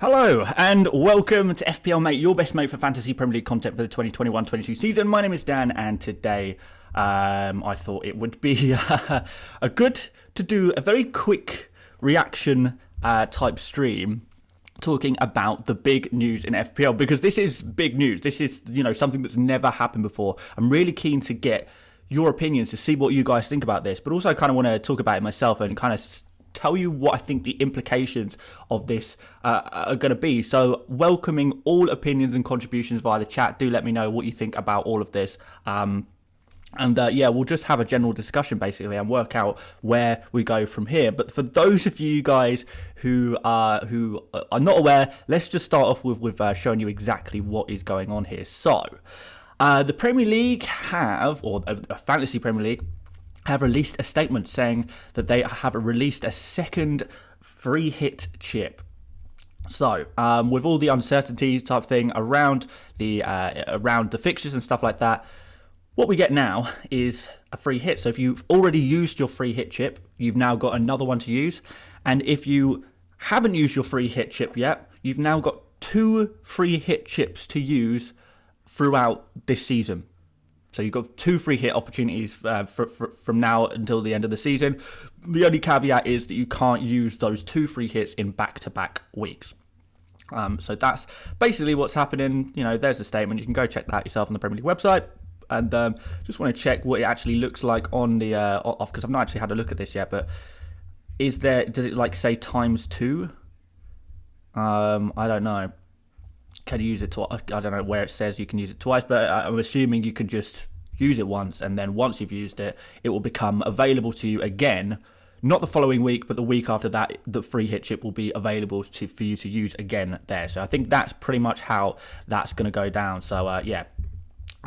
Hello and welcome to FPL Mate, your best mate for fantasy Premier League content for the 2021-22 season. My name is Dan, and today I thought it would be a good to do a very quick reaction type stream talking about the big news in FPL, because this is big news. This is, something that's never happened before. I'm really keen to get your opinions to see what you guys think about this, but also I kind of want to talk about it myself and kind of tell you what I think the implications of this are going to be. So welcoming all opinions and contributions via the chat. Do let me know what you think about all of this. We'll just have a general discussion basically and work out where we go from here. But for those of you guys who are not aware, let's just start off with showing you exactly what is going on here. So the Premier League or Fantasy Premier League, have released a statement saying that they have released a second free hit chip. So, with all the uncertainty type thing around the fixtures and stuff like that, what we get now is a free hit. So if you've already used your free hit chip, you've now got another one to use. And if you haven't used your free hit chip yet, you've now got 2 free hit chips to use throughout this season. So you've got 2 free hit opportunities from now until the end of the season. The only caveat is that you can't use those 2 free hits in back-to-back weeks. So that's basically what's happening. There's a statement. You can go check that out yourself on the Premier League website. And just want to check what it actually looks like on the because I've not actually had a look at this yet. But does it say ×2? I don't know. Can you use it twice? I don't know where it says you can use it twice, but I'm assuming you can just use it once, and then once you've used it, it will become available to you again. Not the following week, but the week after that, the free hit chip will be available for you to use again there. So I think that's pretty much how that's going to go down. So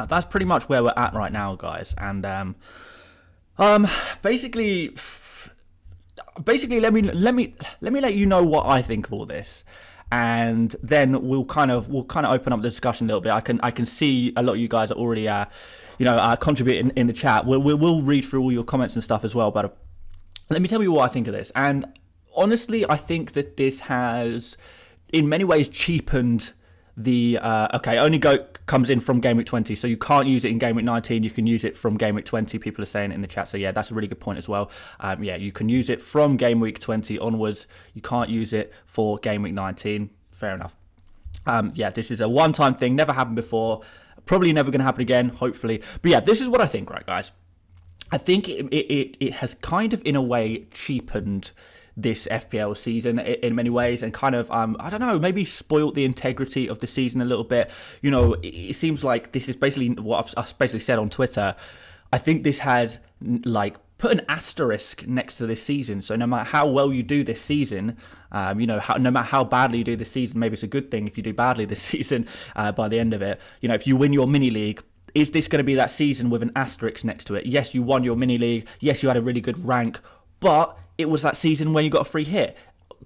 that's pretty much where we're at right now, guys. And basically, let me let you know what I think of all this. And then we'll kind of open up the discussion a little bit. I can see a lot of you guys are already contributing in the chat. We'll read through all your comments and stuff as well. But let me tell you what I think of this. And honestly, I think that this has, in many ways, cheapened the comes in from game week 20, so you can't use it in game week 19. You can use it from game week 20. People are saying it in the chat, so yeah, that's a really good point as well. You can use it from game week 20 onwards. You can't use it for game week 19. Fair enough. This is a one-time thing, never happened before, probably never going to happen again, hopefully. But yeah, this is what I think, right, guys? I think it has kind of, in a way, cheapened this FPL season in many ways, and kind of I don't know, maybe spoilt the integrity of the season a little bit. It seems like this is basically what I've basically said on Twitter. I think this has put an asterisk next to this season. So no matter how well you do this season, no matter how badly you do this season, maybe it's a good thing if you do badly this season. By the end of it, if you win your mini league, is this going to be that season with an asterisk next to it? Yes, you won your mini league. Yes, you had a really good rank, but it was that season when you got a free hit.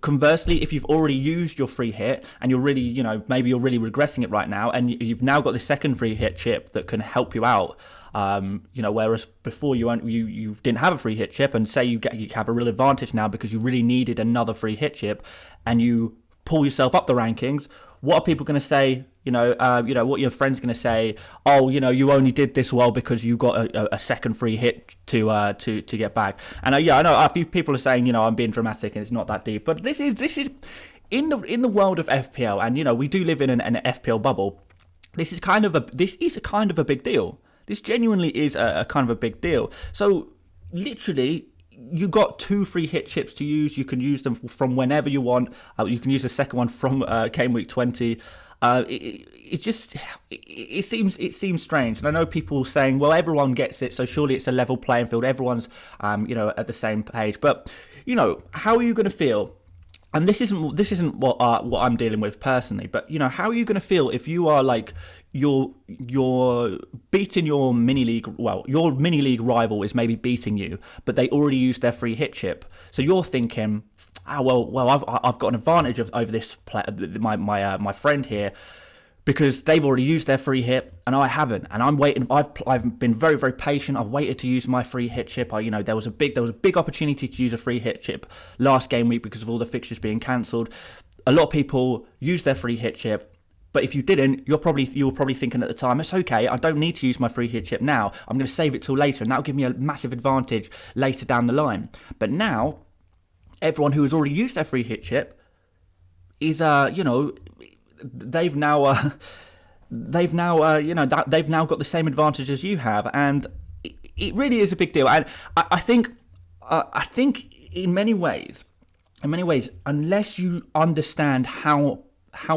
Conversely, if you've already used your free hit and you're really, maybe you're really regretting it right now, and you've now got the second free hit chip that can help you out, whereas before you didn't have a free hit chip, and say you have a real advantage now because you really needed another free hit chip, and you pull yourself up the rankings. What are people going to say? What your friend's going to say? Oh, you only did this well because you got a second free hit to get back. And I know a few people are saying, I'm being dramatic and it's not that deep. But this is in the world of FPL, and we do live in an FPL bubble. This is kind of a big deal. This genuinely is a kind of a big deal. So literally, you got 2 free hit chips to use. You can use them from whenever you want. You can use the second one from game week 20. It seems strange, and I know people saying, well, everyone gets it, so surely it's a level playing field. Everyone's at the same page. But how are you going to feel? And this isn't what I'm dealing with personally. But how are you going to feel if you are you're beating your mini league? Well, your mini league rival is maybe beating you, but they already used their free hit chip. So you're thinking, I've got an advantage over this my friend here, because they've already used their free hit and I haven't, and I'm waiting. I've been very, very patient. I've waited to use my free hit chip. There was a big opportunity to use a free hit chip last game week because of all the fixtures being cancelled. a lot of people use their free hit chip. But if you didn't, you were probably thinking at the time, it's okay, I don't need to use my free hit chip now. I'm going to save it till later, and that'll give me a massive advantage later down the line. But now, everyone who has already used their free hit chip is, they've now got the same advantage as you have, and it really is a big deal. And I think in many ways, unless you understand how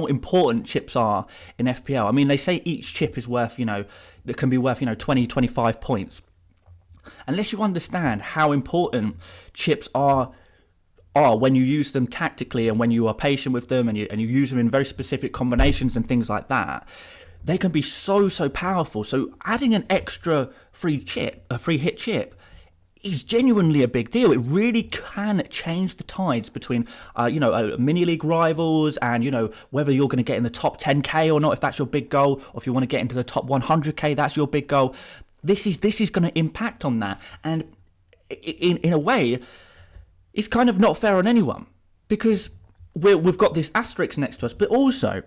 important chips are in FPL. I mean, they say each chip is worth, that can be worth, 20, 25 points. Unless you understand how important chips are when you use them tactically and when you are patient with them and you use them in very specific combinations and things like that, they can be so powerful. So adding an extra free hit chip, is genuinely a big deal. It really can change the tides between, mini league rivals and, whether you're going to get in the top 10k or not, if that's your big goal, or if you want to get into the top 100k, that's your big goal. This is going to impact on that. And in a way, it's kind of not fair on anyone, because we've got this asterisk next to us, but also,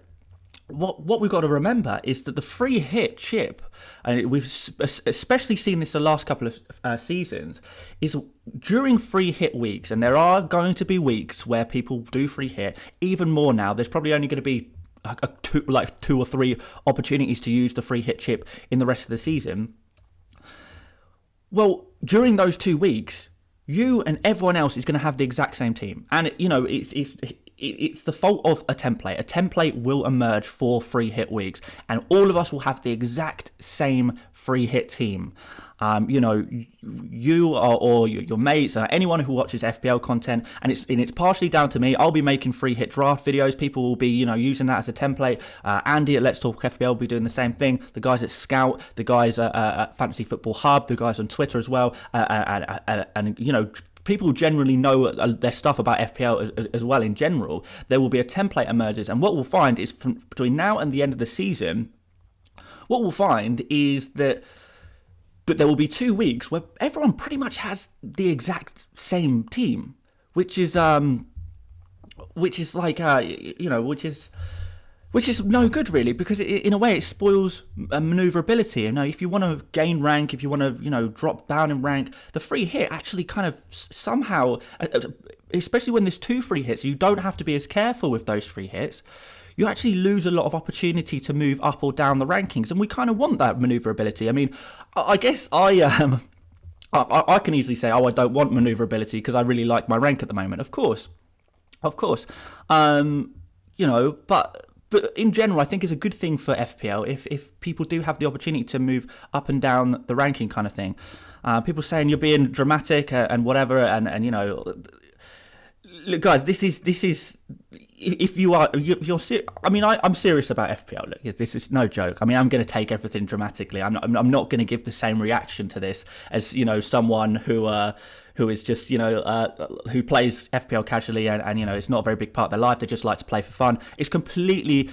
what we've got to remember is that the free hit chip, and we've especially seen this the last couple of seasons, is during free hit weeks, and there are going to be weeks where people do free hit, even more now. There's probably only going to be two or three opportunities to use the free hit chip in the rest of the season. Well, during those 2 weeks, you and everyone else is going to have the exact same team, and it's the fault of a template. A template will emerge for free hit weeks, and all of us will have the exact same free hit team. You or your mates, anyone who watches FPL content, and it's partially down to me. I'll be making free hit draft videos. People will be using that as a template. Andy at Let's Talk FPL will be doing the same thing. The guys at Scout, the guys at Fantasy Football Hub, the guys on Twitter as well, and people generally know their stuff about FPL as well in general. There will be a template emerges, and what we'll find is between now and the end of the season, what we'll find is that there will be 2 weeks where everyone pretty much has the exact same team, which is no good really, because in a way it spoils maneuverability. If you want to gain rank, if you want to drop down in rank, the free hit actually kind of somehow, especially when there's 2 free hits, you don't have to be as careful with those free hits. You actually lose a lot of opportunity to move up or down the rankings, and we kind of want that maneuverability. I mean, I guess I can easily say, I don't want maneuverability because I really like my rank at the moment. Of course, but in general, I think it's a good thing for FPL if people do have the opportunity to move up and down the ranking kind of thing. People saying you're being dramatic and whatever, and look, guys, this is if you're serious. I mean, I'm serious about FPL. Look, this is no joke. I mean, I'm going to take everything dramatically. I'm not going to give the same reaction to this as someone who is just who plays FPL casually and it's not a very big part of their life. They just like to play for fun. It's completely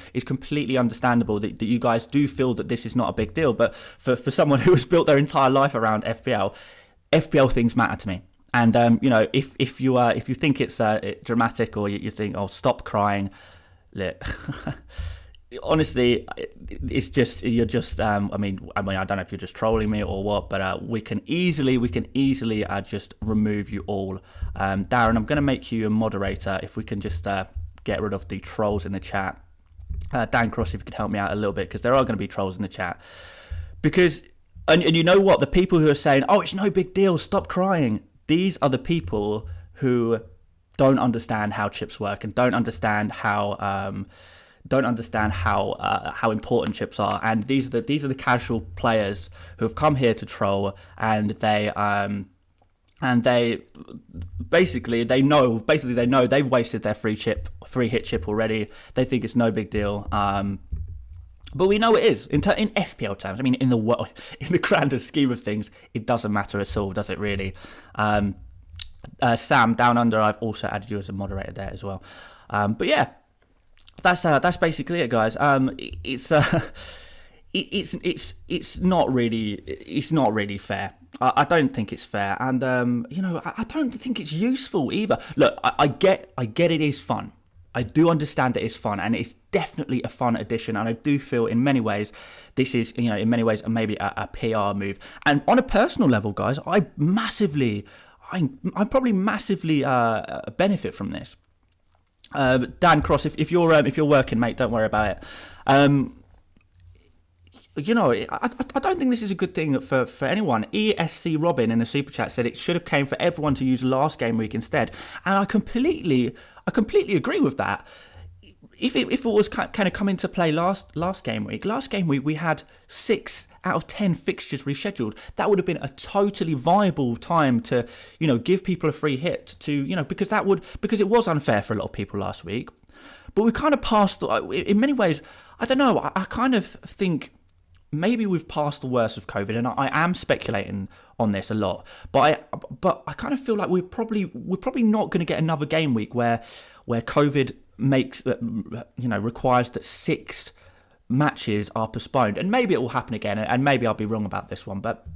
understandable that you guys do feel that this is not a big deal. But for someone who has built their entire life around FPL things matter to me. And if you think it's dramatic, or you think, oh, stop crying, honestly, it's just you're just. I mean, I don't know if you're just trolling me or what, but we can easily just remove you all. Darren, I'm going to make you a moderator if we can just get rid of the trolls in the chat. Dan Cross, if you could help me out a little bit, because there are going to be trolls in the chat. Because and you know what, the people who are saying, oh, it's no big deal, stop crying. These are the people who don't understand how chips work and don't understand how important chips are. And these are the casual players who have come here to troll, and they basically know they've wasted their free hit chip already. They think it's no big deal. But we know it is in FPL terms. I mean, in the grander scheme of things, it doesn't matter at all, does it really? Sam down under, I've also added you as a moderator there as well. But yeah, that's basically it, guys. It's not really fair. I don't think it's fair, and I don't think it's useful either. Look, I get it is fun. I do understand that it's fun, and it's definitely a fun addition. And I do feel in many ways, this is, in many ways, maybe a PR move. And on a personal level, guys, I probably massively benefit from this. Dan Cross, if you're working, mate, don't worry about it. I don't think this is a good thing for anyone. ESC Robin in the super chat said it should have came for everyone to use last game week instead, and I completely agree with that. If it was kind of come into play last game week we had 6 out of 10 fixtures rescheduled. That would have been a totally viable time to give people a free hit because it was unfair for a lot of people last week. But we kind of passed in many ways. I don't know. I kind of think maybe we've passed the worst of COVID, and I am speculating on this a lot. But I kind of feel like we're probably not going to get another game week where COVID makes requires that 6 matches are postponed, and maybe it will happen again, and maybe I'll be wrong about this one, but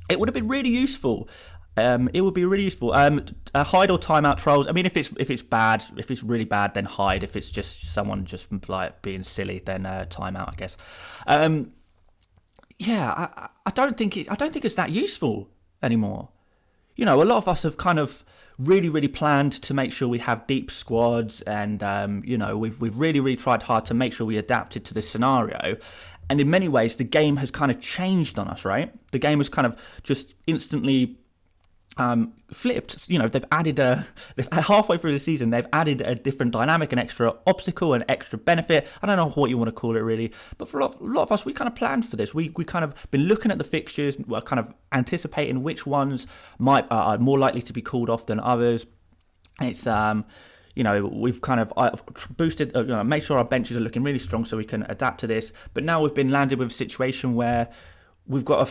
it would have been really useful. It would be really useful. Hide or timeout trolls. I mean, if it's bad, if it's really bad, then hide. If it's just someone just like being silly, then timeout, I guess. I don't think it's that useful anymore. A lot of us have kind of really planned to make sure we have deep squads, and we've really tried hard to make sure we adapted to this scenario. And in many ways, the game has kind of changed on us, right? The game has kind of just instantly flipped. They've added halfway through the season, they've added a different dynamic, an extra obstacle, an extra benefit. I don't know what you want to call it really, but for a lot of us, we kind of planned for this. We kind of been looking at the fixtures, we're kind of anticipating which ones are more likely to be called off than others. It's we've kind of boosted, made sure our benches are looking really strong so we can adapt to this. But now we've been landed with a situation where we've got a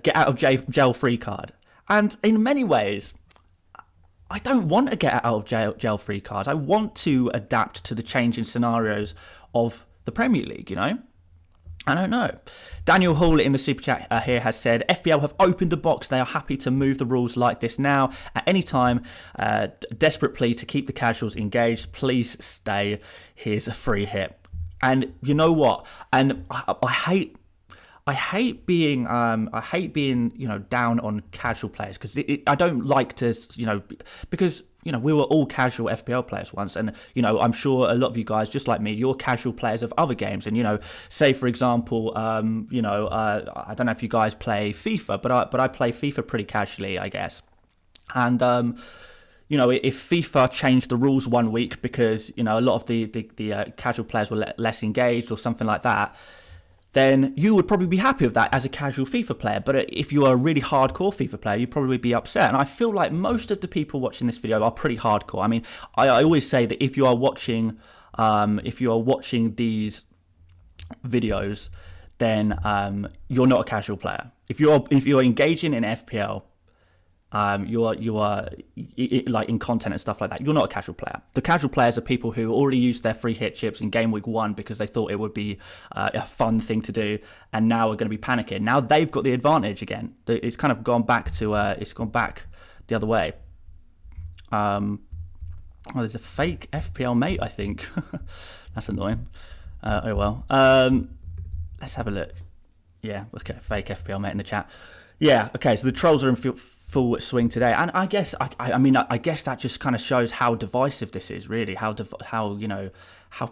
get out of jail free card, and in many ways I don't want a get out of jail free card. I want to adapt to the changing scenarios of the Premier League. I don't know. Daniel Hall in the super chat here has said FPL have opened the box. They are happy to move the rules like this now at any time. Desperate plea to keep the casuals engaged. Please stay. Here's a free hit. And you know what? And I hate being down on casual players, because I don't like to because we were all casual FPL players once, and I'm sure a lot of you guys, just like me, you're casual players of other games. And say for example, I don't know if you guys play FIFA, but I play FIFA pretty casually, I guess. And if FIFA changed the rules one week because a lot of the casual players were less engaged or something like that, then you would probably be happy with that as a casual FIFA player. But if you are a really hardcore FIFA player, you'd probably be upset. And I feel like most of the people watching this video are pretty hardcore. I mean, I always say that if you are watching these videos, then you're not a casual player. If you're engaging in FPL, you are like in content and stuff like that, you're not a casual player. The casual players are people who already used their free hit chips in game week 1 because they thought it would be a fun thing to do, and now are going to be panicking. Now they've got the advantage again. It's kind of gone back to it's gone back the other way. There's a fake FPL Mate, I think. That's annoying. Oh well. Let's have a look. Yeah, okay, fake FPL Mate in the chat. Yeah, okay, so the trolls are in full swing today, and I guess I guess that just kind of shows how divisive this is, really, how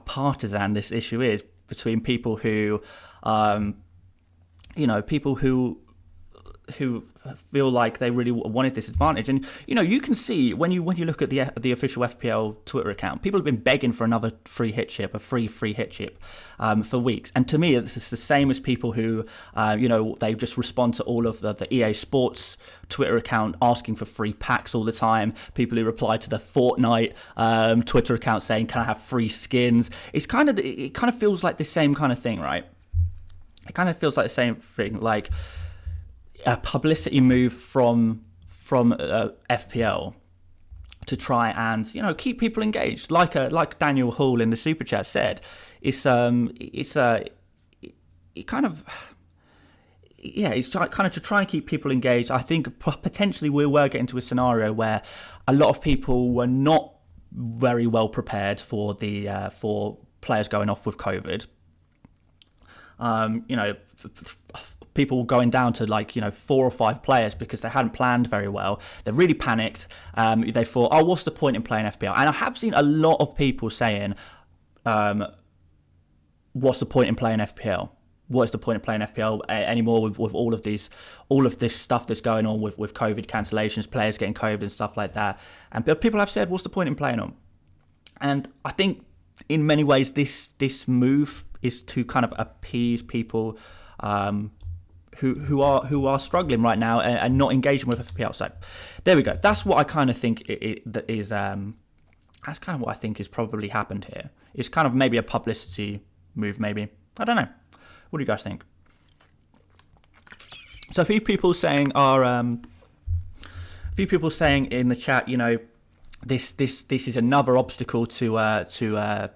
partisan this issue is between people who people who feel like they really wanted this advantage. And you can see when you look at the official FPL Twitter account, people have been begging for another free hit chip, a free hit chip for weeks. And to me, it's the same as people who they just respond to all of the EA Sports Twitter account asking for free packs all the time. People who reply to the Fortnite Twitter account saying, "Can I have free skins?" It kind of feels like the same kind of thing, right? It kind of feels like the same thing, like a publicity move from FPL to try and keep people engaged, like Daniel Hall in the super chat said. It kind of yeah, it's kind of to try and keep people engaged. I think potentially we were getting to a scenario where a lot of people were not very well prepared for the for players going off with COVID. People going down to 4 or 5 players because they hadn't planned very well. They really panicked. They thought, oh, what's the point in playing FPL? And I have seen a lot of people saying, what's the point in playing FPL? What is the point of playing FPL anymore with all of this stuff that's going on with COVID cancellations, players getting COVID and stuff like that? And people have said, what's the point in playing them? And I think in many ways this move is to kind of appease people who are struggling right now and not engaging with FPL. So there we go. That's what I kind of think that's kind of what I think has probably happened here. It's kind of maybe a publicity move, maybe. I don't know. What do you guys think? So a few people saying in the chat, this is another obstacle to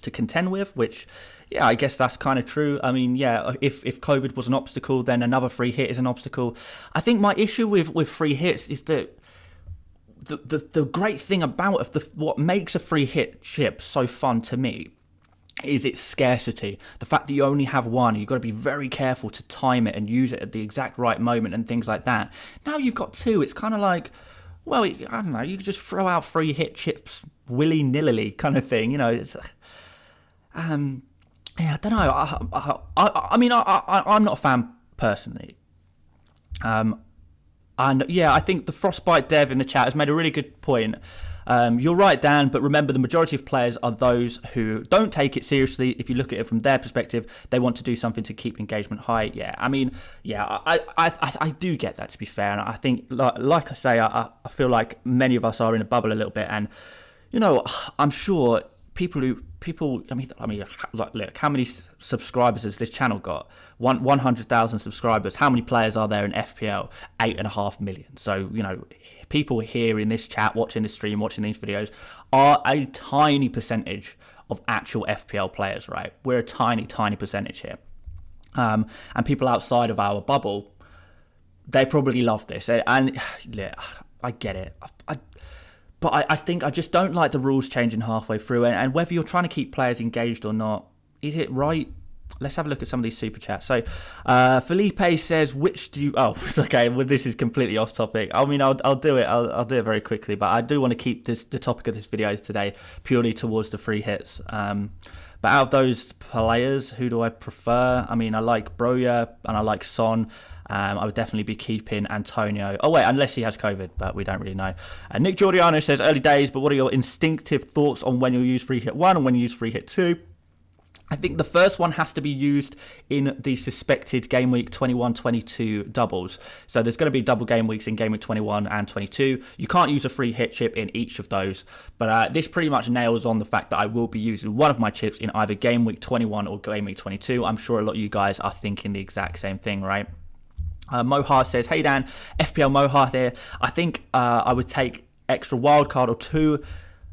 contend with, which, yeah, I guess that's kind of true. I mean, yeah, if COVID was an obstacle, then another free hit is an obstacle. I think my issue with free hits is that the great thing about what makes a free hit chip so fun to me is its scarcity. The fact that you only have one, you've got to be very careful to time it and use it at the exact right moment and things like that. Now you've got 2, it's kind of like, well, I don't know, you can just throw out free hit chips willy-nilly kind of thing, It's, yeah, I don't know. I mean, I'm not a fan personally. And yeah, I think the Frostbite Dev in the chat has made a really good point. You're right, Dan, but remember the majority of players are those who don't take it seriously. If you look at it from their perspective, they want to do something to keep engagement high. Yeah, I mean, yeah, I do get that, to be fair. And I think, like I say, I feel like many of us are in a bubble a little bit. And, I'm sure people, I mean, look, how many subscribers has this channel got? 100,000 subscribers. How many players are there in FPL? 8.5 million. So, people here in this chat, watching this stream, watching these videos, are a tiny percentage of actual FPL players, right? We're a tiny, tiny percentage here. And people outside of our bubble, they probably love this. And yeah, I get it. But I think I just don't like the rules changing halfway through. And whether you're trying to keep players engaged or not, is it right? Let's have a look at some of these super chats. So Felipe says, which do you... Oh, okay, well, this is completely off topic. I mean, I'll do it. I'll do it very quickly. But I do want to keep the topic of this video today purely towards the free hits. But out of those players, who do I prefer? I mean, I like Broja and I like Son. I would definitely be keeping Antonio. Oh, wait, unless he has COVID, but we don't really know. Nick Giordano says, early days, but what are your instinctive thoughts on when you'll use free hit 1 and when you use free hit 2? I think the first one has to be used in the suspected game week 21-22 doubles. So there's going to be double game weeks in game week 21 and 22. You can't use a free hit chip in each of those. But this pretty much nails on the fact that I will be using one of my chips in either game week 21 or game week 22. I'm sure a lot of you guys are thinking the exact same thing, right? Mohar says, hey Dan, FPL Mohar here. I think I would take extra wildcard or 2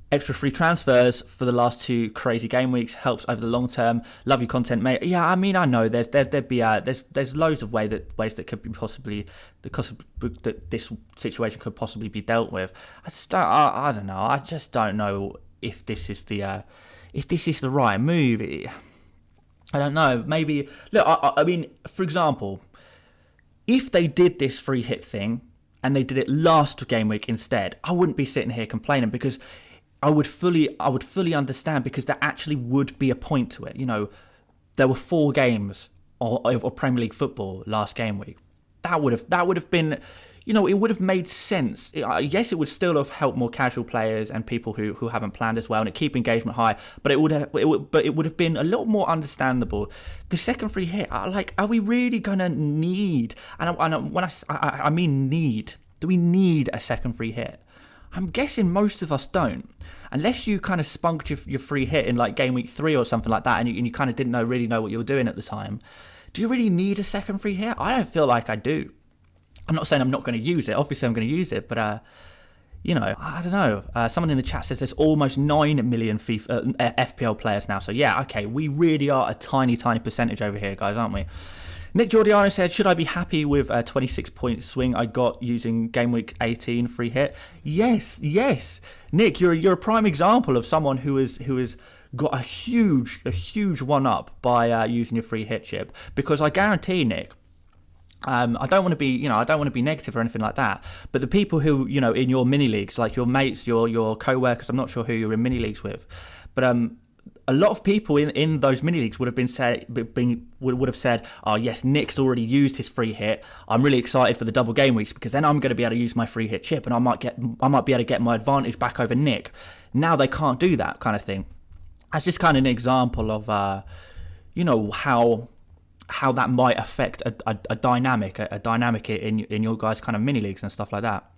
extra free transfers for the last 2 crazy game weeks. Helps over the long term. Love your content, mate. Yeah, I mean, I know there's loads of ways that could be possibly that this situation could possibly be dealt with. I don't know. I just don't know if this is the right move. I don't know. Maybe look. I mean, for example, if they did this free hit thing and they did it last game week instead, I wouldn't be sitting here complaining because I would fully understand, because there actually would be a point to it. There were 4 games of Premier League football last game week. That would have been, it would have made sense. Yes, it would still have helped more casual players and people who haven't planned as well, and it keep engagement high. But it would have been a little more understandable. The second free hit, are we really gonna need? And when I mean need, do we need a second free hit? I'm guessing most of us don't, unless you kind of spunked your free hit in like game week 3 or something like that, and you kind of didn't really know what you were doing at the time. Do you really need a second free hit? I don't feel like I do. I'm not saying I'm not going to use it. Obviously, I'm going to use it, but I don't know. Someone in the chat says there's almost 9 million FPL players now. So yeah, okay, we really are a tiny, tiny percentage over here, guys, aren't we? Nick Giordiano said, should I be happy with a 26-point swing I got using game week 18 free hit? Yes. Nick, you're a prime example of someone who is got a huge one up by using your free hit chip, because I guarantee, Nick, I don't want to be negative or anything like that, but the people who, in your mini leagues, like your mates, your co-workers, I'm not sure who you're in mini leagues with, but a lot of people in those mini leagues would have said, oh yes, Nick's already used his free hit. I'm really excited for the double game weeks, because then I'm going to be able to use my free hit chip and I might be able to get my advantage back over Nick. Now they can't do that kind of thing. That's just kind of an example of how that might affect a dynamic in your guys' kind of mini leagues and stuff like that.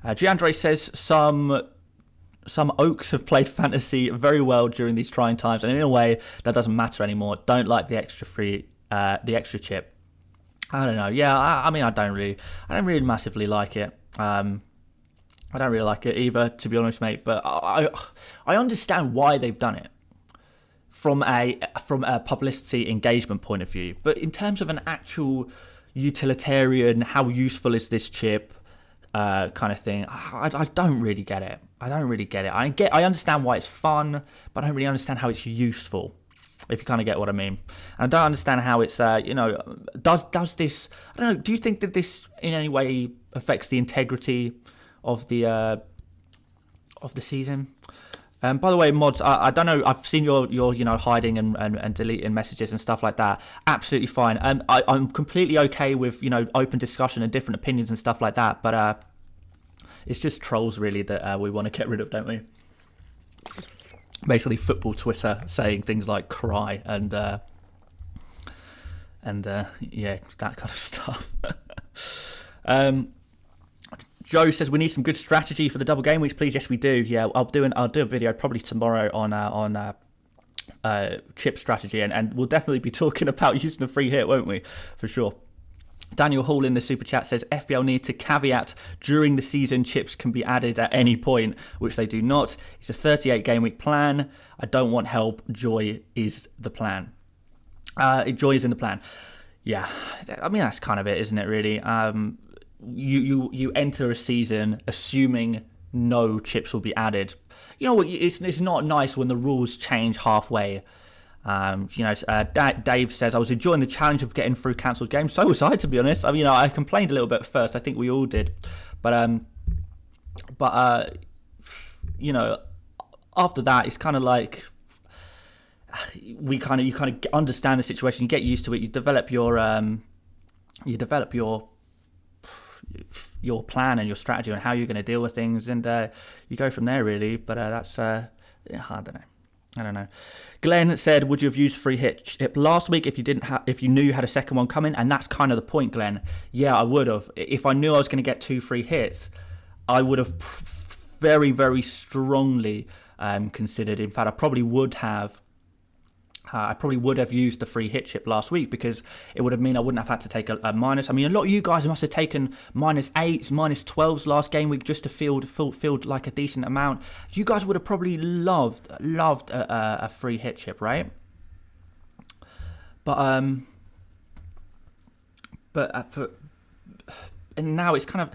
Giandre says some oaks have played fantasy very well during these trying times, and in a way that doesn't matter anymore. Don't like the extra chip. I don't know. Yeah, I mean, I don't really massively like it. I don't really like it either, to be honest, mate. But I understand why they've done it from a publicity engagement point of view. But in terms of an actual utilitarian, how useful is this chip kind of thing, I don't really get it. I understand why it's fun, but I don't really understand how it's useful, if you kind of get what I mean. And I don't understand how it's, does this, I don't know, do you think that this in any way affects the integrity of the season? By the way, mods, I don't know, I've seen your hiding and deleting messages and stuff like that. Absolutely fine. I'm completely okay with, open discussion and different opinions and stuff like that, but it's just trolls really that we want to get rid of, don't we? Basically football Twitter saying things like cry and yeah, that kind of stuff. Joe says we need some good strategy for the double game weeks, please. Yes, we do. Yeah, I'll do a video probably tomorrow on chip strategy, and we'll definitely be talking about using a free hit, won't we? For sure. Daniel Hall in the super chat says FPL need to caveat during the season chips can be added at any point, which they do not. It's a 38 game week plan. I don't want help. Joy is the plan. Joy is in the plan. Yeah, I mean that's kind of it, isn't it? Really. You enter a season assuming no chips will be added. You know what? It's not nice when the rules change halfway. Dave says, I was enjoying the challenge of getting through cancelled games. So was I, to be honest. I mean, I complained a little bit first. I think we all did. But after that, it's kind of like you kind of understand the situation. You get used to it. You develop your plan and your strategy on how you're going to deal with things, and you go from there, really. But that's I don't know. Glenn said, would you have used free hit chip last week if you knew you had a second one coming? And that's kind of the point, Glenn. Yeah, I would have. If I knew I was going to get 2 free hits, I would have very, very strongly considered. In fact, I probably would have used the free hit chip last week, because it would have meant I wouldn't have had to take a minus. I mean, a lot of you guys must have taken -8s, -12s last game week just to field like a decent amount. You guys would have probably loved a free hit chip, right? But and now it's kind of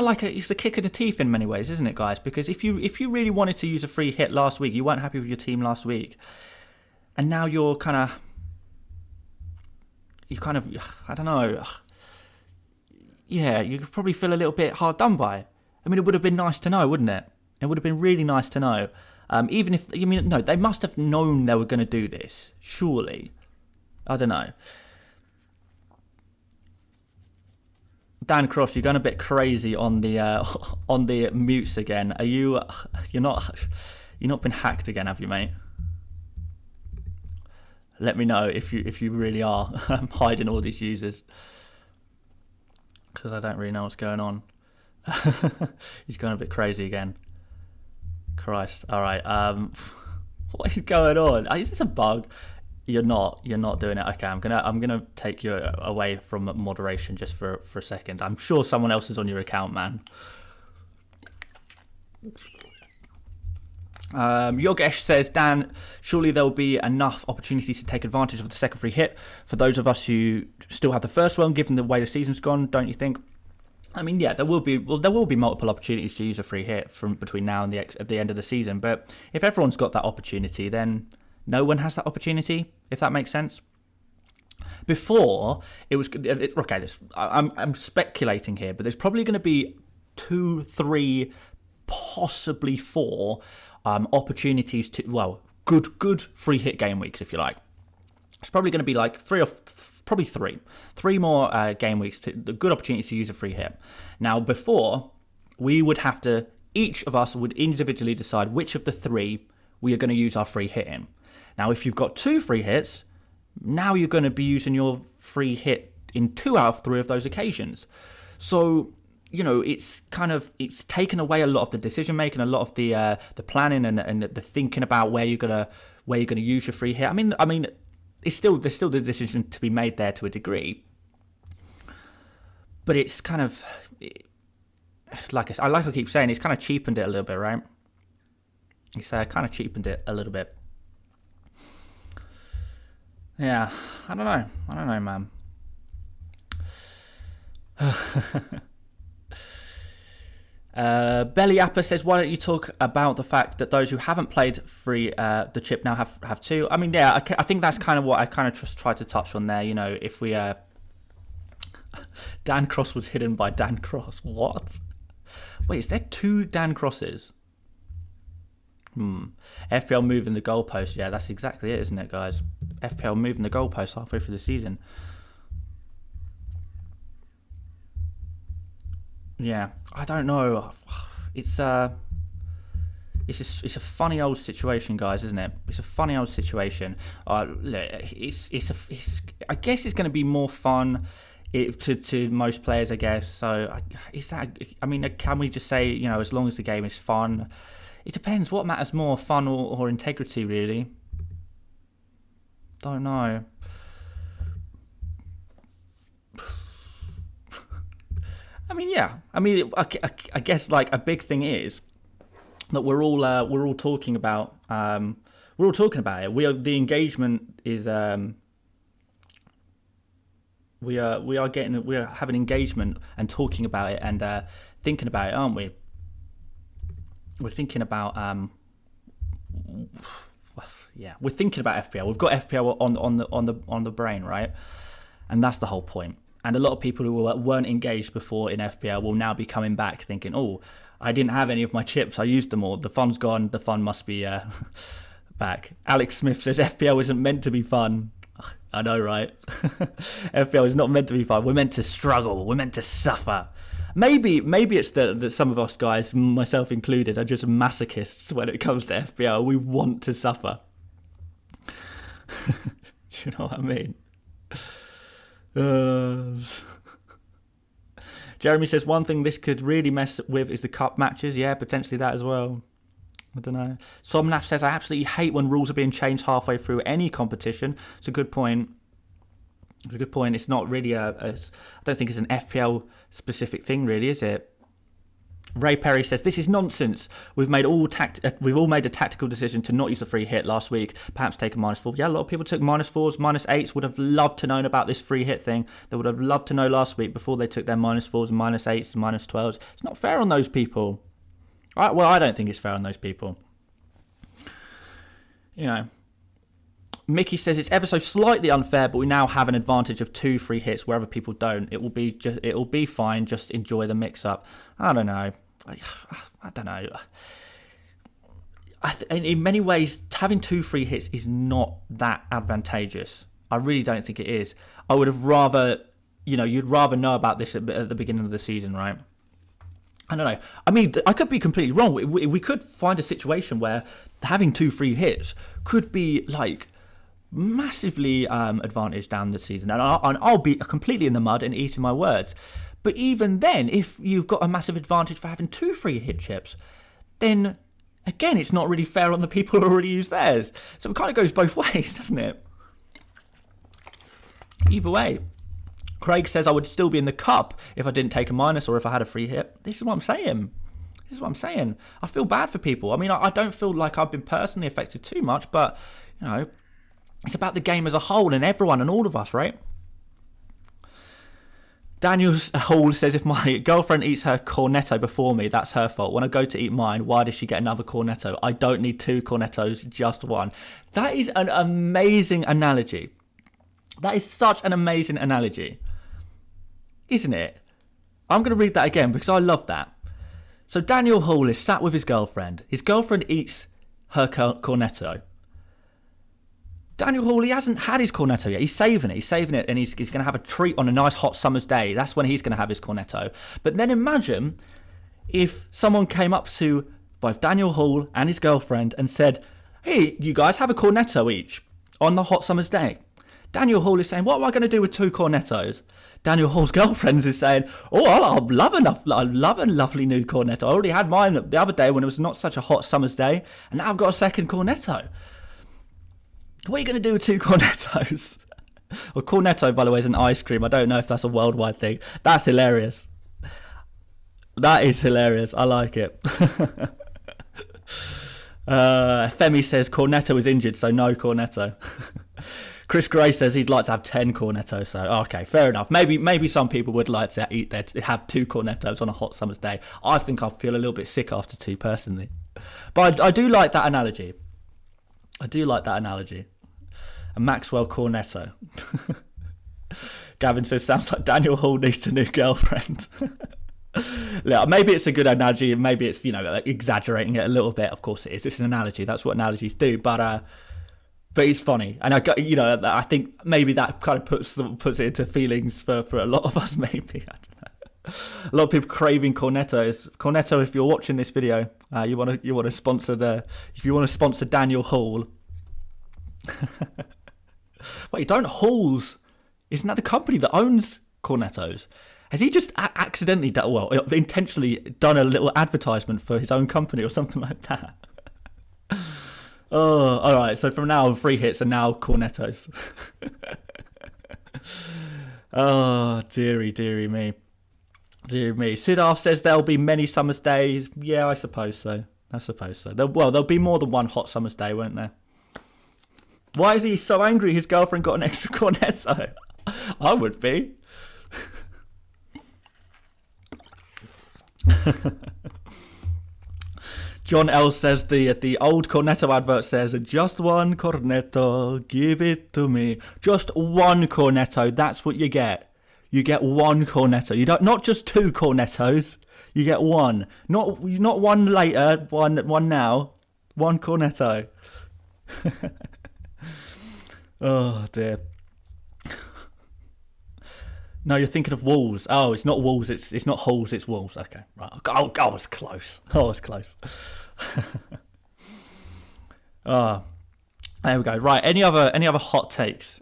like it's a kick in the teeth in many ways, isn't it, guys? Because if you really wanted to use a free hit last week, you weren't happy with your team last week. And now you're kind of, I don't know. Yeah, you could probably feel a little bit hard done by. I mean, it would have been nice to know, wouldn't it? It would have been really nice to know. Even if, no, they must have known they were going to do this, surely. I don't know. Dan Cross, you're going a bit crazy on the mutes again. You're not been hacked again, have you, mate? Let me know if you really are hiding all these users, because I don't really know what's going on. He's going a bit crazy again. Christ. All right. What is going on? Is this a bug? You're not doing it. Okay, I'm gonna take you away from moderation just for a second. I'm sure someone else is on your account, man. Yogesh says, Dan, surely there'll be enough opportunities to take advantage of the second free hit for those of us who still have the first one, given the way the season's gone, don't you think? I mean, yeah, there will be multiple opportunities to use a free hit from between now and the end of the season. But if everyone's got that opportunity, then no one has that opportunity, if that makes sense. Before, it was... Okay, I'm speculating here, but there's probably going to be 2, 3, possibly 4 opportunities to... Well, good free hit game weeks, if you like. It's probably going to be like 3 more game weeks, the good opportunities to use a free hit. Now, before, we would have to... Each of us would individually decide which of the 3 we are going to use our free hit in. Now, if you've got 2 free hits... Now you're going to be using your free hit in 2 out of 3 of those occasions. So, it's taken away a lot of the decision making, a lot of the planning and the thinking about where you're gonna use your free hit. I mean, there's still the decision to be made there to a degree, but it's kind of like I keep saying, it's kind of cheapened it a little bit, right? It's kind of cheapened it a little bit. Yeah, I don't know, man. Belly Appa says, why don't you talk about the fact that those who haven't played free the chip now have 2? I mean, yeah, I think that's kind of what I kind of just tried to touch on there. If we... Dan Cross was hidden by Dan Cross. What? Wait, is there 2 Dan Crosses? FPL moving the goalpost. Yeah, that's exactly it, isn't it, guys? FPL moving the goalpost halfway through the season. Yeah, I don't know. It's a funny old situation, guys, isn't it? It's a funny old situation. I guess it's going to be more fun to most players, I guess. So can we just say, as long as the game is fun? It depends. What matters more, fun or integrity, really? Don't know. I mean, yeah. I mean, I guess like a big thing is that we're all talking about. We're all talking about it. The engagement is. We are having engagement and talking about it and thinking about it, aren't we? We're thinking about we're thinking about FPL. We've got FPL on the brain, right? And that's the whole point. And a lot of people who weren't engaged before in FPL will now be coming back thinking, oh, I didn't have any of my chips. I used them all. The fun's gone. The fun must be back. Alex Smith says FPL isn't meant to be fun. I know, right? FPL is not meant to be fun. We're meant to struggle. We're meant to suffer. Maybe it's that some of us guys, myself included, are just masochists when it comes to FPL. We want to suffer. Do you know what I mean? Jeremy says, one thing this could really mess with is the cup matches. Yeah, potentially that as well. I don't know. Somnath says, I absolutely hate when rules are being changed halfway through any competition. It's a good point. It's not really I don't think it's an FPL specific thing, really, is it? Ray Perry says, this is nonsense. We've all made a tactical decision to not use the free hit last week. Perhaps take a -4. Yeah, a lot of people took -4s, -8s. Would have loved to know about this free hit thing. They would have loved to know last week before they took their -4s and -8s and -12s. It's not fair on those people. Well, I don't think it's fair on those people. Mickey says it's ever so slightly unfair, but we now have an advantage of 2 free hits where other people don't. It will be fine. Just enjoy the mix-up. I don't know. I don't know. In many ways, having 2 free hits is not that advantageous. I really don't think it is. I would have rather, you'd rather know about this at the beginning of the season, right? I don't know. I mean, I could be completely wrong. We could find a situation where having 2 free hits could be like massively advantaged down the season, and I'll be completely in the mud and eating my words. But even then, if you've got a massive advantage for having 2 free hit chips, then again, it's not really fair on the people who already use theirs. So it kind of goes both ways, doesn't it? Either way. Craig says I would still be in the cup if I didn't take a minus or if I had a free hit. This is what I'm saying. This is what I'm saying. I feel bad for people. I mean, I don't feel like I've been personally affected too much, but, you know, it's about the game as a whole and everyone and all of us, right? Daniel Hall says, if my girlfriend eats her cornetto before me, that's her fault. When I go to eat mine, why does she get another cornetto? I don't need 2 cornettos, just one. That is an amazing analogy. That is such an amazing analogy. Isn't it? I'm going to read that again because I love that. So Daniel Hall is sat with his girlfriend. His girlfriend eats her cornetto. Daniel Hall, he hasn't had his cornetto yet. He's saving it, and he's going to have a treat on a nice hot summer's day. That's when he's going to have his cornetto. But then imagine if someone came up to both Daniel Hall and his girlfriend and said, hey, you guys have a cornetto each on the hot summer's day. Daniel Hall is saying, what am I going to do with 2 cornettos? Daniel Hall's girlfriend is saying, oh, I love a lovely new cornetto. I already had mine the other day when it was not such a hot summer's day, and now I've got a second cornetto. What are you going to do with 2 cornettos? Well, cornetto, by the way, is an ice cream. I don't know if that's a worldwide thing. That's hilarious. That is hilarious. I like it. Femi says cornetto is injured, so no cornetto. Chris Gray says he'd like to have 10 cornettos. So okay, fair enough. Maybe some people would like to have 2 cornettos on a hot summer's day. I think I'd feel a little bit sick after 2 personally. But I do like that analogy. A Maxwell cornetto. Gavin says, sounds like Daniel Hall needs a new girlfriend. Look, maybe it's a good analogy, and maybe it's, you know, exaggerating it a little bit. Of course it is. It's an analogy. That's what analogies do. But it's funny, and I think maybe that kind of puts it into feelings for a lot of us. Maybe, I don't know. A lot of people craving cornettos. Cornetto, if you're watching this video, you want to sponsor Daniel Hall. Wait, don't Halls? Isn't that the company that owns cornettos? Has he just accidentally intentionally done a little advertisement for his own company or something like that? Oh, all right. So from now on, free hits are now cornettos. Oh, dearie me. Dear me. Siddharth says there'll be many summer's days. Yeah, I suppose so. There'll be more than one hot summer's day, won't there? Why is he so angry his girlfriend got an extra cornetto? I would be. John L says the old cornetto advert says, just one cornetto, give it to me. Just one cornetto, that's what you get. You get one cornetto. You don't, not just 2 cornettos. You get one. Not one later, one now. One cornetto. Oh dear. No, you're thinking of walls. Oh, it's not walls. It's not halls. It's walls. Okay, right. Oh, I was close. Oh, there we go. Right. Any other hot takes?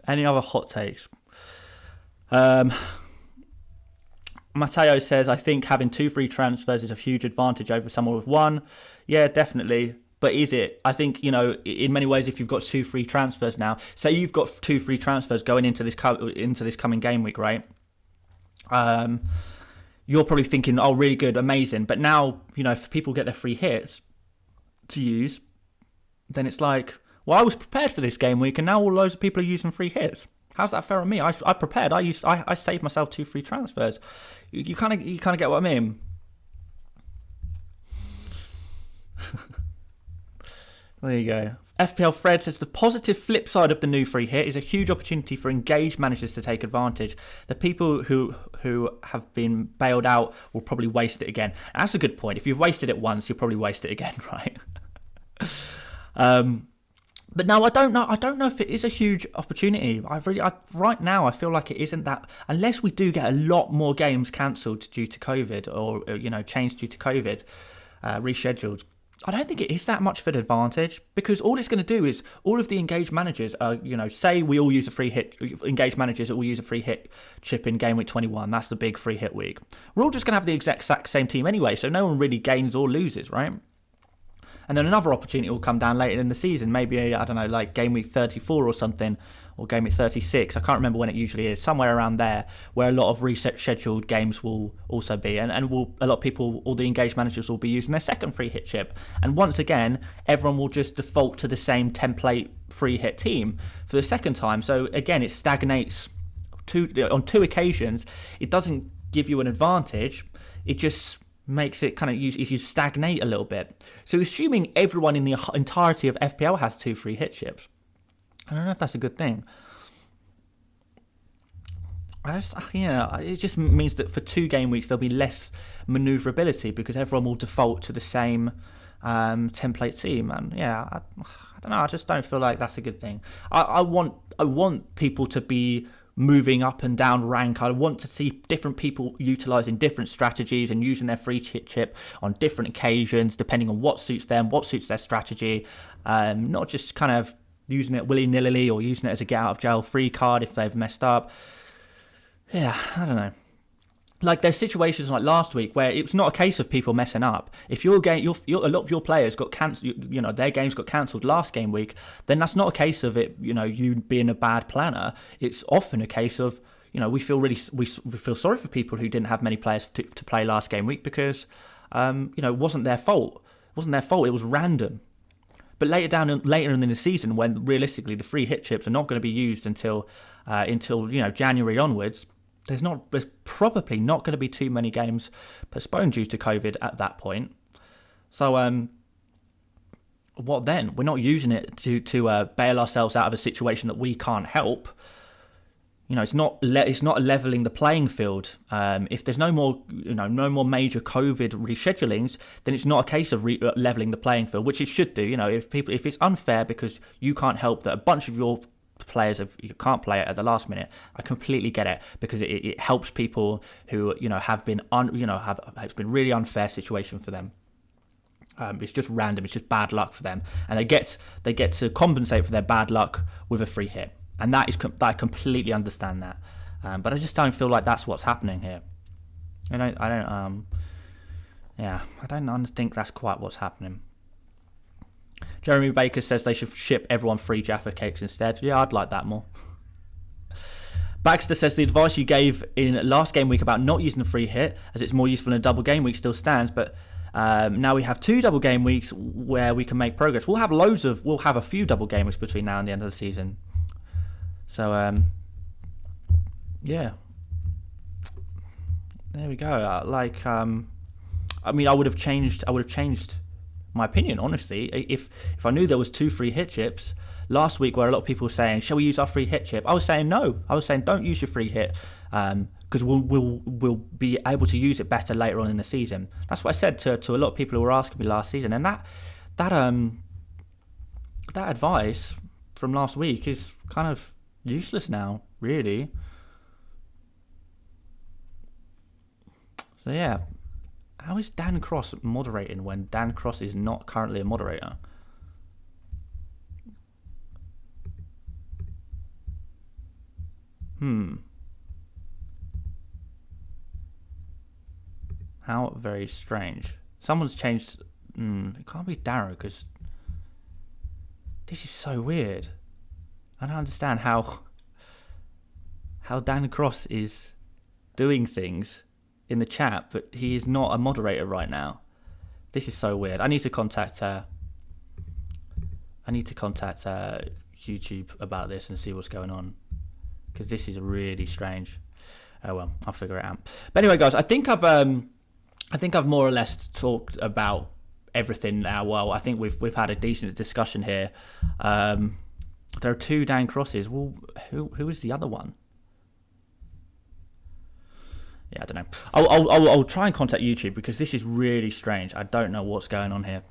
Matteo says, I think having 2 free transfers is a huge advantage over someone with 1. Yeah, definitely. But is it? I think, you know, in many ways, if you've got 2 free transfers now, say you've got 2 free transfers going into this coming game week, right? You're probably thinking, oh, really good, amazing. But now, you know, if people get their free hits to use, then it's like, well, I was prepared for this game week, and now all loads of people are using free hits. How's that fair on me? I prepared. I saved myself 2 free transfers. You kind of get what I mean. There you go. FPL Fred says the positive flip side of the new free hit is a huge opportunity for engaged managers to take advantage. The people who have been bailed out will probably waste it again. And that's a good point. If you've wasted it once, you'll probably waste it again, right? But no, I don't know if it is a huge opportunity. Right now, I feel like it isn't that, unless we do get a lot more games cancelled due to COVID or, you know, changed due to COVID, rescheduled. I don't think it is that much of an advantage, because all it's going to do is all of the engaged managers are, you know, say we all use a free hit, engaged managers all use a free hit chip in game week 21. That's the big free hit week. We're all just going to have the exact same team anyway, so no one really gains or loses, right? And then another opportunity will come down later in the season, maybe, I don't know, like game week 34 or something, or game week 36. I can't remember when it usually is, somewhere around there, where a lot of reset scheduled games will also be, and a lot of people, all the engaged managers will be using their second free hit chip. And once again, everyone will just default to the same template free hit team for the second time. So again, it stagnates on two occasions. It doesn't give you an advantage. It just makes it kind of you stagnate a little bit. So assuming everyone in the entirety of FPL has 2 free hit chips, I don't know if that's a good thing. It just means that for 2 game weeks there'll be less maneuverability because everyone will default to the same template team. And I don't know. I just don't feel like that's a good thing. I want people to be moving up and down rank. I want to see different people utilising different strategies and using their free hit chip on different occasions, depending on what suits them, what suits their strategy. Not just kind of using it willy-nilly or using it as a get-out-of-jail-free card if they've messed up. Yeah, I don't know. Like there's situations like last week where it's not a case of people messing up. If a lot of your players got cancelled, their games got cancelled last game week, then that's not a case of it, you being a bad planner. It's often a case of, we feel sorry for people who didn't have many players to play last game week because, it wasn't their fault. It wasn't their fault. It was random. But later in the season, when realistically the free hit chips are not going to be used until January onwards, there's probably not going to be too many games postponed due to COVID at that point. So what then? We're not using it to bail ourselves out of a situation that we can't help. It's not leveling the playing field. If there's no more major COVID reschedulings, then it's not a case of leveling the playing field, which it should do. If it's unfair because you can't help that a bunch of your players you can't play it at the last minute, I completely get it because it helps people who have been it's been really unfair situation for them. It's just random. It's just bad luck for them, and they get to compensate for their bad luck with a free hit, and I completely understand that. But I just don't feel like that's what's happening here. I don't think that's quite what's happening. Jeremy Baker says they should ship everyone free Jaffa cakes instead. Yeah, I'd like that more. Baxter says the advice you gave in last game week about not using the free hit as it's more useful in a double game week still stands, but now we have 2 double game weeks where we can make progress. We'll have a few double game weeks between now and the end of the season. So there we go. I would have changed my opinion, honestly. If I knew there was 2 free hit chips last week where a lot of people were saying, shall we use our free hit chip? I was saying no. I was saying don't use your free hit because we'll be able to use it better later on in the season. That's what I said to a lot of people who were asking me last season, and that advice from last week is kind of useless now, really. So yeah. How is Dan Cross moderating when Dan Cross is not currently a moderator? How very strange. Someone's changed. It can't be Darrow because this is so weird. I don't understand how Dan Cross is doing things in the chat, but he is not a moderator right now. This is so weird. I need to contact YouTube about this and see what's going on, because this is really strange. Oh well, I'll figure it out. But anyway, guys, I think I've more or less talked about everything now. Well, I think we've had a decent discussion here. There are 2 Dan Crosses. Well, who is the other one? Yeah, I don't know. I'll try and contact YouTube because this is really strange. I don't know what's going on here.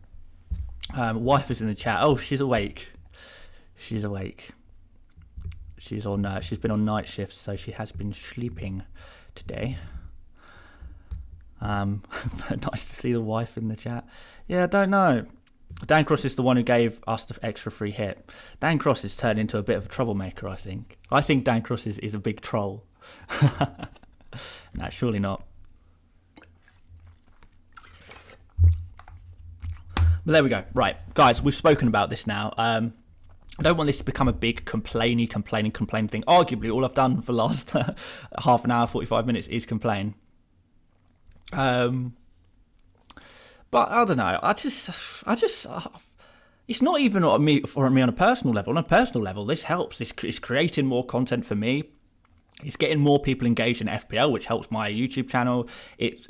Wife is in the chat. Oh, she's awake. She's awake. She's been on night shifts, so she has been sleeping today. Nice to see the wife in the chat. Yeah, I don't know. Dan Cross is the one who gave us the extra free hit. Dan Cross has turned into a bit of a troublemaker, I think. I think Dan Cross is a big troll. No, surely not. But there we go. Right, guys, we've spoken about this now. I don't want this to become a big complaining thing. Arguably, all I've done for the last half an hour, 45 minutes is complain. But I don't know. I just, it's not even for me on a personal level. On a personal level, this helps. This is creating more content for me. It's getting more people engaged in FPL, which helps my YouTube channel. It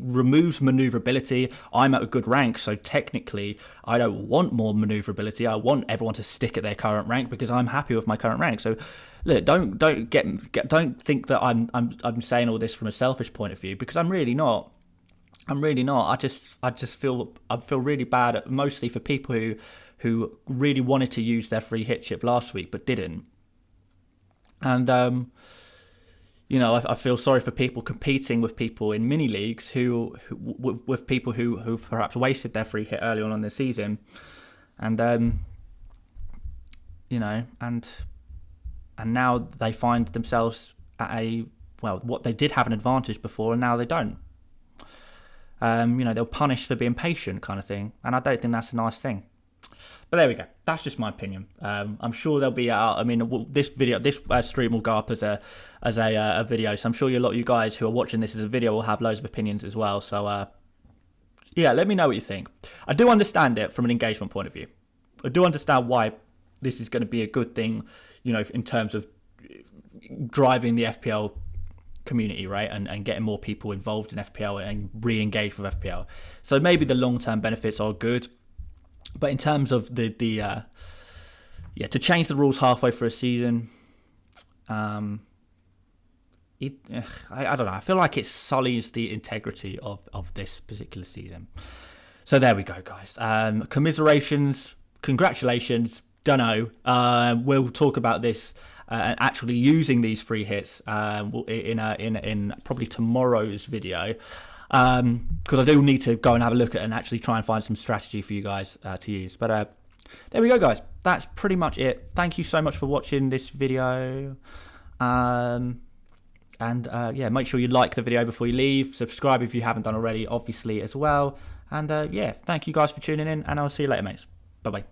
removes maneuverability. I'm at a good rank, so technically, I don't want more maneuverability. I want everyone to stick at their current rank because I'm happy with my current rank. So, look, don't think that I'm saying all this from a selfish point of view, because I'm really not. I just feel really bad, mostly for people who really wanted to use their free hit chip last week but didn't. And, I feel sorry for people competing with people in mini leagues with people who perhaps wasted their free hit early on in the season. And, and now they find themselves at what they did have an advantage before and now they don't. They'll punish for being patient kind of thing. And I don't think that's a nice thing. But there we go. That's just my opinion. I'm sure they'll be out. I mean, this stream will go up as a video. So I'm sure a lot of you guys who are watching this as a video will have loads of opinions as well. So let me know what you think. I do understand it from an engagement point of view. I do understand why this is going to be a good thing, in terms of driving the FPL community, right, and getting more people involved in FPL and re-engage with FPL. So maybe the long-term benefits are good. But in terms of to change the rules halfway through a season, I don't know. I feel like it sullies the integrity of this particular season. So there we go, guys. Commiserations, congratulations. Don't know. We'll talk about this and actually using these free hits in probably tomorrow's video. Because I do need to go and have a look at and actually try and find some strategy for you guys to use. But there we go, guys. That's pretty much it. Thank you so much for watching this video. Make sure you like the video before you leave. Subscribe if you haven't done already, obviously, as well. And thank you guys for tuning in, and I'll see you later, mates. Bye-bye.